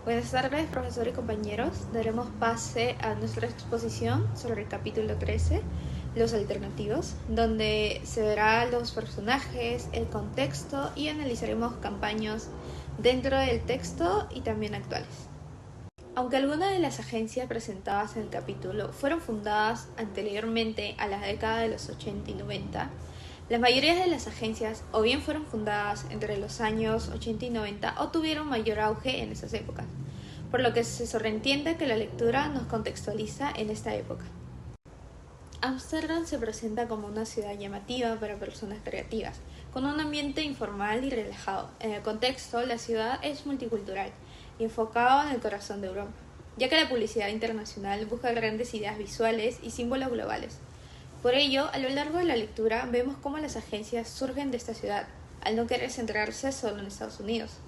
Buenas tardes, profesor y compañeros. Daremos pase a nuestra exposición sobre el capítulo 13, los alternativos, donde se verá los personajes, el contexto y analizaremos campañas dentro del texto y también actuales. Aunque algunas de las agencias presentadas en el capítulo fueron fundadas anteriormente a la década de los 80 y 90, la mayoría de las agencias o bien fueron fundadas entre los años 80 y 90 o tuvieron mayor auge en esas épocas, por lo que se sobreentiende que la lectura nos contextualiza en esta época. Ámsterdam se presenta como una ciudad llamativa para personas creativas, con un ambiente informal y relajado. En el contexto, la ciudad es multicultural y enfocada en el corazón de Europa, ya que la publicidad internacional busca grandes ideas visuales y símbolos globales. Por ello, a lo largo de la lectura vemos cómo las agencias surgen de esta ciudad, al no querer centrarse solo en Estados Unidos.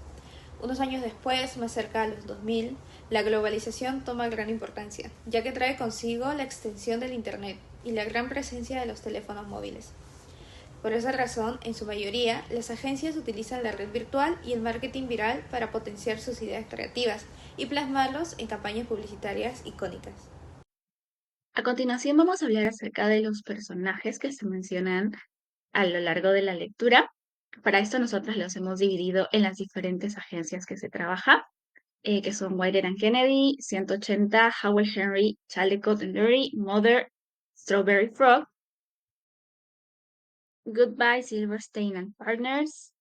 Unos años después, más cerca de los 2000, la globalización toma gran importancia, ya que trae consigo la extensión del Internet y la gran presencia de los teléfonos móviles. Por esa razón, en su mayoría, las agencias utilizan la red virtual y el marketing viral para potenciar sus ideas creativas y plasmarlos en campañas publicitarias icónicas. A continuación vamos a hablar acerca de los personajes que se mencionan a lo largo de la lectura. Para esto nosotros los hemos dividido en las diferentes agencias que se trabaja, que son Wired and Kennedy, 180, Howell Henry, Chaldecott and Lurie, Mother, Strawberry Frog, Goodbye Silverstein and Partners,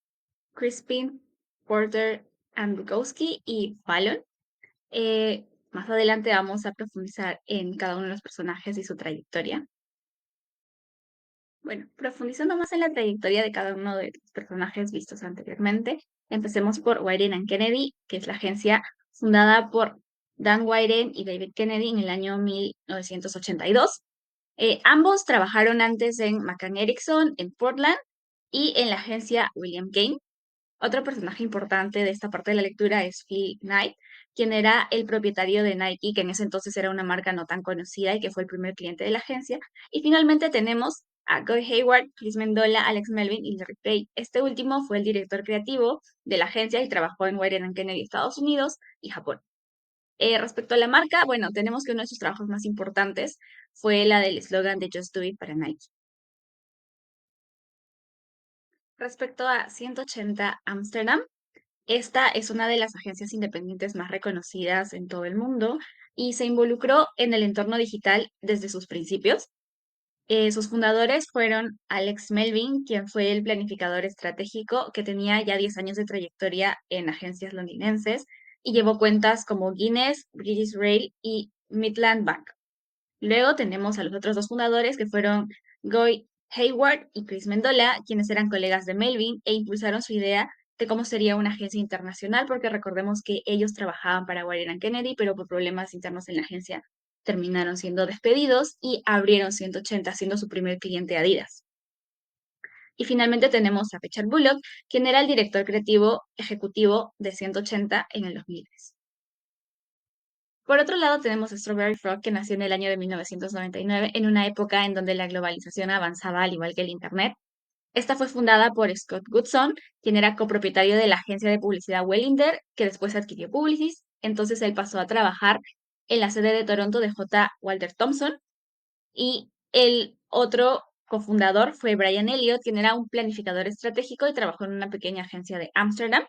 Crispin, Porter and Bukowski y Fallon. Más adelante vamos a profundizar en cada uno de los personajes y su trayectoria. Bueno, profundizando más en la trayectoria de cada uno de los personajes vistos anteriormente, empecemos por Wieden and Kennedy, que es la agencia fundada por Dan Wieden y David Kennedy en el año 1982. Ambos trabajaron antes en McCann Erickson en Portland y en la agencia William Kane. Otro personaje importante de esta parte de la lectura es Phil Knight, quien era el propietario de Nike, que en ese entonces era una marca no tan conocida y que fue el primer cliente de la agencia. Y finalmente tenemos a Guy Hayward, Chris Mendola, Alex Melvin y Larry Page. Este último fue el director creativo de la agencia y trabajó en Wired Kennedy, Estados Unidos y Japón. Respecto a la marca, bueno, tenemos que uno de sus trabajos más importantes fue la del eslogan de Just Do It para Nike. Respecto a 180 Amsterdam, esta es una de las agencias independientes más reconocidas en todo el mundo y se involucró en el entorno digital desde sus principios. Sus fundadores fueron Alex Melvin, quien fue el planificador estratégico que tenía ya 10 años de trayectoria en agencias londinenses y llevó cuentas como Guinness, British Rail y Midland Bank. Luego tenemos a los otros dos fundadores que fueron Guy Hayward y Chris Mendola, quienes eran colegas de Melvin e impulsaron su idea de cómo sería una agencia internacional, porque recordemos que ellos trabajaban para Wired Kennedy, pero por problemas internos en la agencia terminaron siendo despedidos y abrieron 180, siendo su primer cliente Adidas. Y finalmente tenemos a Richard Bullock, quien era el director creativo ejecutivo de 180 en el 2010. Por otro lado, tenemos a Strawberry Frog, que nació en el año de 1999, en una época en donde la globalización avanzaba al igual que el Internet. Esta fue fundada por Scott Goodson, quien era copropietario de la agencia de publicidad Wellinder, que después adquirió Publicis. Entonces él pasó a trabajar en la sede de Toronto de J. Walter Thompson. Y el otro cofundador fue Brian Elliott, quien era un planificador estratégico y trabajó en una pequeña agencia de Ámsterdam.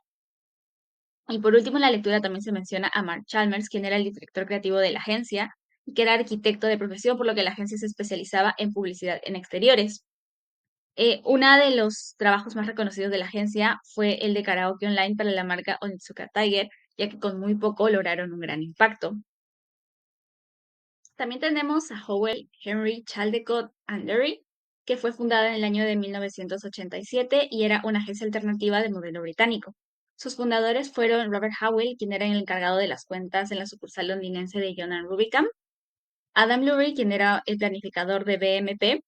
Y por último, en la lectura también se menciona a Mark Chalmers, quien era el director creativo de la agencia y que era arquitecto de profesión, por lo que la agencia se especializaba en publicidad en exteriores. Uno de los trabajos más reconocidos de la agencia fue el de karaoke online para la marca Onitsuka Tiger, ya que con muy poco lograron un gran impacto. También tenemos a Howell Henry Chaldecott and Lurie, que fue fundada en el año de 1987 y era una agencia alternativa de modelo británico. Sus fundadores fueron Robert Howell, quien era el encargado de las cuentas en la sucursal londinense de John Rubicam, Adam Lurie, quien era el planificador de BMP,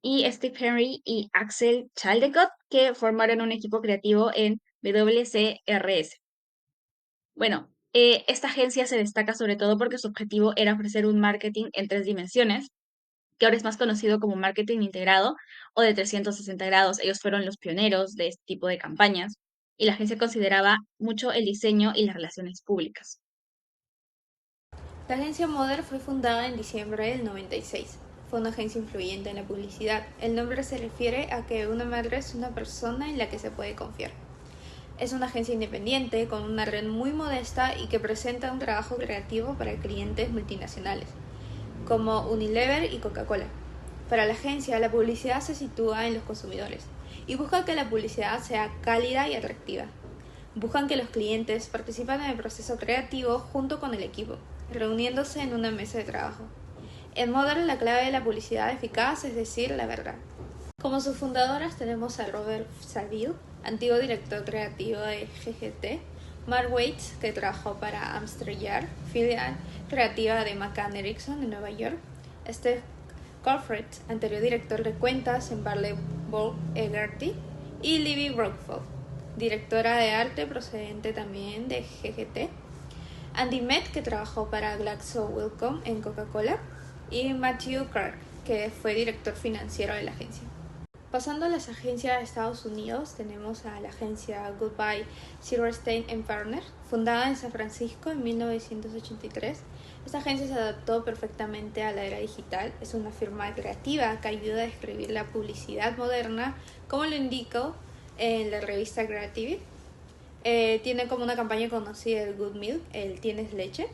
y Steve Henry y Axel Chaldecott, que formaron un equipo creativo en WCRS. Bueno, esta agencia se destaca sobre todo porque su objetivo era ofrecer un marketing en 3 dimensiones, que ahora es más conocido como marketing integrado o de 360 grados. Ellos fueron los pioneros de este tipo de campañas y la agencia consideraba mucho el diseño y las relaciones públicas. La agencia Mother fue fundada en diciembre del 96. Fue una agencia influyente en la publicidad. El nombre se refiere a que una madre es una persona en la que se puede confiar. Es una agencia independiente con una red muy modesta y que presenta un trabajo creativo para clientes multinacionales, como Unilever y Coca-Cola. Para la agencia, la publicidad se sitúa en los consumidores y busca que la publicidad sea cálida y atractiva. Buscan que los clientes participen en el proceso creativo junto con el equipo, reuniéndose en una mesa de trabajo. En Modern, la clave de la publicidad eficaz es decir la verdad. Como sus fundadoras tenemos a Robert Saville, antiguo director creativo de GGT, Mark Waits, que trabajó para Amstrad, filial creativa de McCann Erickson en Nueva York, Steve Colfred, anterior director de cuentas en Barley Bowl Egarty, y Libby Brockfold, directora de arte procedente también de GGT, Andy Met, que trabajó para GlaxoSmithKline en Coca-Cola, y Matthew Clark, que fue director financiero de la agencia. Pasando a las agencias de Estados Unidos, tenemos a la agencia Goodbye Silverstein & Partners, fundada en San Francisco en 1983. Esta agencia se adaptó perfectamente a la era digital. Es una firma creativa que ayuda a describir la publicidad moderna, como lo indicó en la revista Creative. Tiene como una campaña conocida el Good Milk, el Tienes Leche,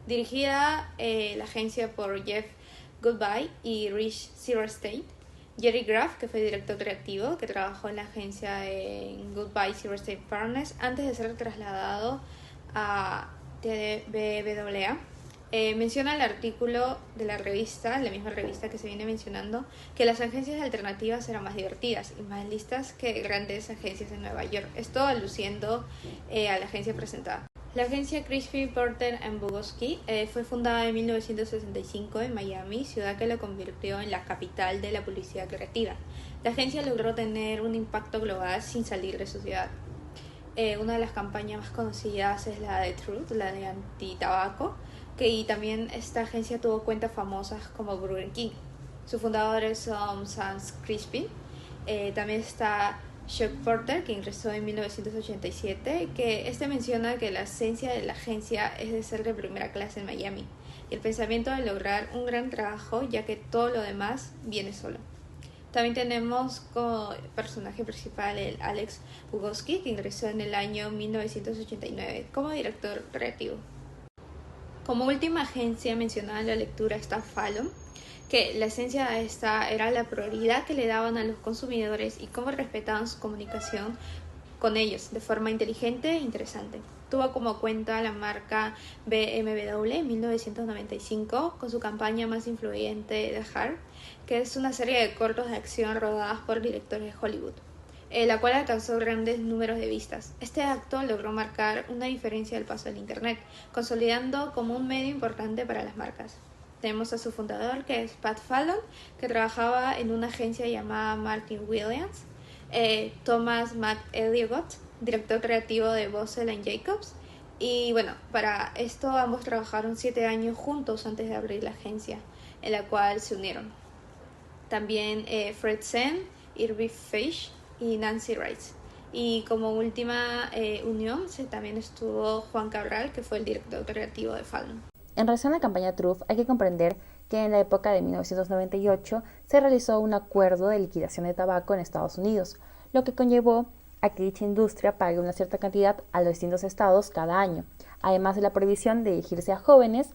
dirigida la agencia por Jeff Goodbye y Rich Silverstein. Jerry Graff, que fue director creativo, que trabajó en la agencia en Goodbye Silverstein Partners antes de ser trasladado a TBWA. Menciona el artículo de la revista, la misma revista que se viene mencionando, que las agencias alternativas eran más divertidas y más listas que grandes agencias en Nueva York. Esto aluciendo a la agencia presentada. La agencia Crispy Porter & Bogusky fue fundada en 1965 en Miami, ciudad que la convirtió en la capital de la publicidad creativa. La agencia logró tener un impacto global sin salir de su ciudad. Una de las campañas más conocidas es la de Truth, la de anti-tabaco, y también esta agencia tuvo cuentas famosas como Burger King. Sus fundadores son Sam Crispin. También está Chuck Porter, que ingresó en 1987, que menciona que la esencia de la agencia es de ser de primera clase en Miami y el pensamiento de lograr un gran trabajo, ya que todo lo demás viene solo. También tenemos como personaje principal el Alex Bogusky, que ingresó en el año 1989 como director creativo. Como última agencia mencionada en la lectura está Fallon, que la esencia de esta era la prioridad que le daban a los consumidores y cómo respetaban su comunicación con ellos de forma inteligente e interesante. Tuvo como cuenta la marca BMW en 1995 con su campaña más influyente de Hard, que es una serie de cortos de acción rodadas por directores de Hollywood, la cual alcanzó grandes números de vistas. Este acto logró marcar una diferencia del paso del Internet, consolidando como un medio importante para las marcas. Tenemos a su fundador, que es Pat Fallon, que trabajaba en una agencia llamada Martin Williams, Thomas McElligott, director creativo de Boswell Jacobs, y bueno, para esto ambos trabajaron 7 años juntos antes de abrir la agencia, en la cual se unieron. También Fred Sen, Irving Fish y Nancy Rice. Y como última unión también estuvo Juan Cabral, que fue el director creativo de Fallon. En relación a la campaña Truth, hay que comprender que en la época de 1998 se realizó un acuerdo de liquidación de tabaco en Estados Unidos, lo que conllevó a que dicha industria pague una cierta cantidad a los distintos estados cada año, además de la prohibición de dirigirse a jóvenes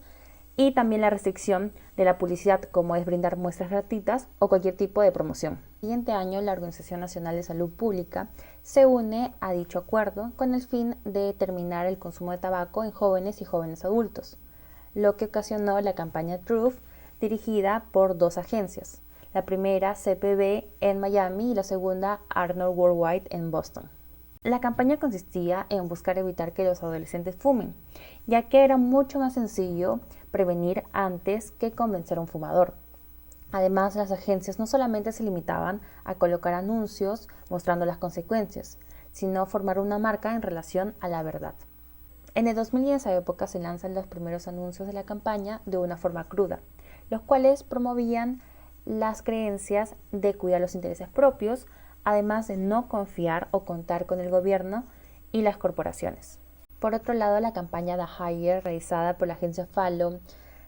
y también la restricción de la publicidad, como es brindar muestras gratuitas o cualquier tipo de promoción. El siguiente año, la Organización Nacional de Salud Pública se une a dicho acuerdo con el fin de determinar el consumo de tabaco en jóvenes y jóvenes adultos, lo que ocasionó la campaña Truth, dirigida por 2 agencias, la primera CPB en Miami y la segunda Arnold Worldwide en Boston. La campaña consistía en buscar evitar que los adolescentes fumen, ya que era mucho más sencillo prevenir antes que convencer a un fumador. Además, las agencias no solamente se limitaban a colocar anuncios mostrando las consecuencias, sino formar una marca en relación a la verdad. En el 2000 y en esa época se lanzan los primeros anuncios de la campaña de una forma cruda, los cuales promovían las creencias de cuidar los intereses propios, además de no confiar o contar con el gobierno y las corporaciones. Por otro lado, la campaña The Hire, realizada por la agencia Fallon,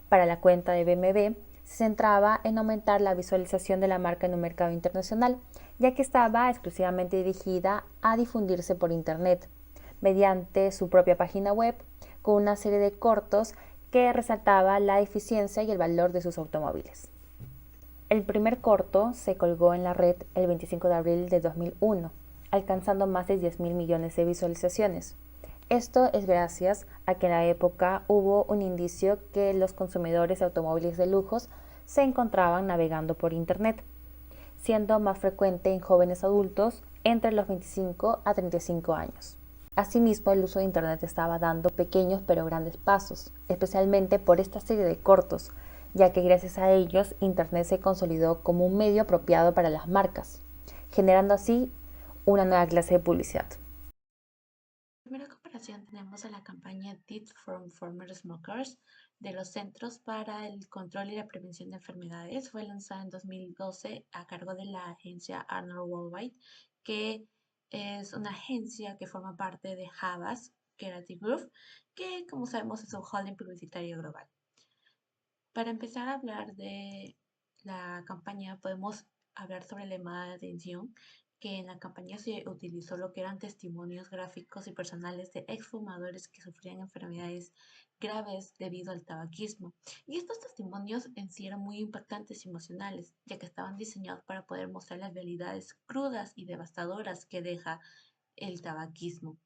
para la cuenta de BMW se centraba en aumentar la visualización de la marca en un mercado internacional, ya que estaba exclusivamente dirigida a difundirse por Internet, mediante su propia página web, con una serie de cortos que resaltaba la eficiencia y el valor de sus automóviles. El primer corto se colgó en la red el 25 de abril de 2001, alcanzando más de 10.000 millones de visualizaciones. Esto es gracias a que en la época hubo un indicio que los consumidores de automóviles de lujos se encontraban navegando por Internet, siendo más frecuente en jóvenes adultos entre los 25 a 35 años. Asimismo, el uso de Internet estaba dando pequeños pero grandes pasos, especialmente por esta serie de cortos, ya que gracias a ellos Internet se consolidó como un medio apropiado para las marcas, generando así una nueva clase de publicidad. En primera comparación tenemos a la campaña Death from Former Smokers de los Centros para el Control y la Prevención de Enfermedades. Fue lanzada en 2012 a cargo de la agencia Arnold Worldwide, que es una agencia que forma parte de Havas Creative Group, que como sabemos es un holding publicitario global. Para empezar a hablar de la campaña, podemos hablar sobre la llamada de atención, que en la campaña se utilizó lo que eran testimonios gráficos y personales de exfumadores que sufrían enfermedades graves debido al tabaquismo. Y estos testimonios en sí eran muy impactantes y emocionales, ya que estaban diseñados para poder mostrar las realidades crudas y devastadoras que deja el tabaquismo.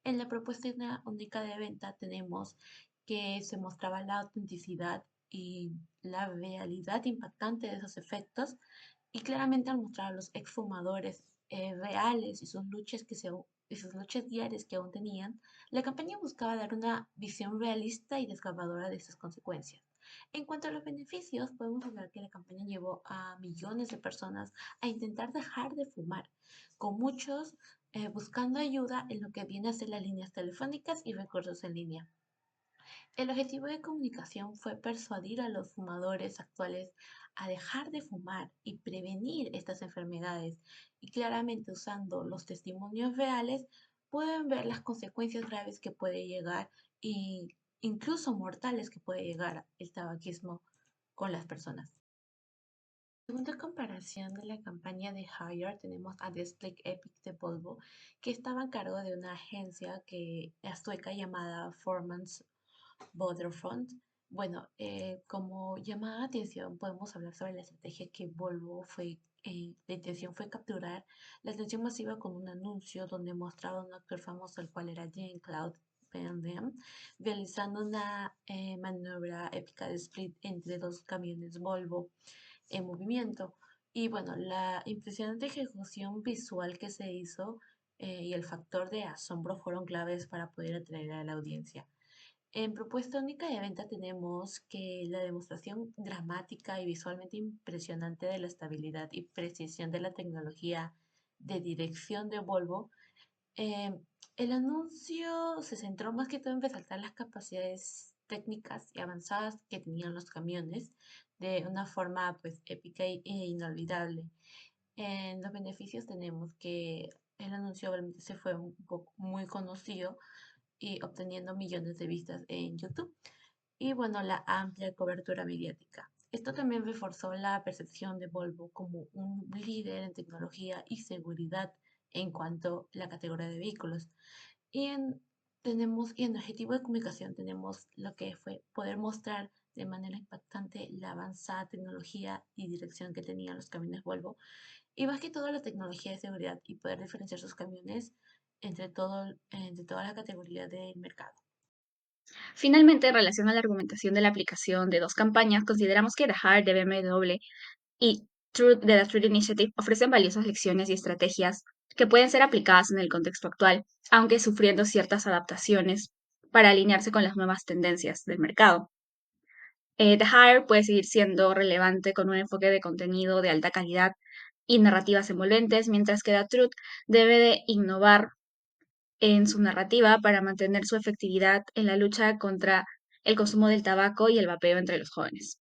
En la propuesta única de venta tenemos que se mostraba la autenticidad y la realidad impactante de esos efectos, y claramente al mostrar a los exfumadores reales y sus luchas diarias que aún tenían, la campaña buscaba dar una visión realista y desgarradora de esas consecuencias. En cuanto a los beneficios, podemos hablar que la campaña llevó a millones de personas a intentar dejar de fumar, con muchos buscando ayuda en lo que viene a ser las líneas telefónicas y recursos en línea. El objetivo de comunicación fue persuadir a los fumadores actuales a dejar de fumar y prevenir estas enfermedades, y claramente usando los testimonios reales pueden ver las consecuencias graves que puede llegar e incluso mortales que puede llegar el tabaquismo con las personas. Segunda comparación de la campaña de Haier, tenemos a Display Epic de Volvo, que estaba a cargo de una agencia que es sueca llamada Formans Waterfront. Bueno, como llamada de atención, podemos hablar sobre la estrategia que Volvo la intención fue capturar la atención masiva con un anuncio donde mostraba a un actor famoso, el cual era Jean-Claude Van Damme, realizando una maniobra épica de split entre dos camiones Volvo en movimiento. Y bueno, la impresionante ejecución visual que se hizo y el factor de asombro fueron claves para poder atraer a la audiencia. En propuesta única de venta tenemos que la demostración dramática y visualmente impresionante de la estabilidad y precisión de la tecnología de dirección de Volvo. eh, el anuncio se centró más que todo en resaltar las capacidades técnicas y avanzadas que tenían los camiones de una forma pues épica e inolvidable. En los beneficios tenemos que el anuncio obviamente se fue un poco muy conocido y obteniendo millones de vistas en YouTube. Y bueno, la amplia cobertura mediática. Esto también reforzó la percepción de Volvo como un líder en tecnología y seguridad en cuanto a la categoría de vehículos. Y en objetivo de comunicación tenemos lo que fue poder mostrar de manera impactante la avanzada tecnología y dirección que tenían los camiones Volvo, y más que todo la tecnología de seguridad y poder diferenciar sus camiones entre toda la categoría del mercado. Finalmente, en relación a la argumentación de la aplicación de dos campañas, consideramos que The Heart de BMW y Truth de la Truth Initiative ofrecen valiosas lecciones y estrategias que pueden ser aplicadas en el contexto actual, aunque sufriendo ciertas adaptaciones para alinearse con las nuevas tendencias del mercado. The Hire puede seguir siendo relevante con un enfoque de contenido de alta calidad y narrativas envolventes, mientras que The Truth debe de innovar en su narrativa para mantener su efectividad en la lucha contra el consumo del tabaco y el vapeo entre los jóvenes.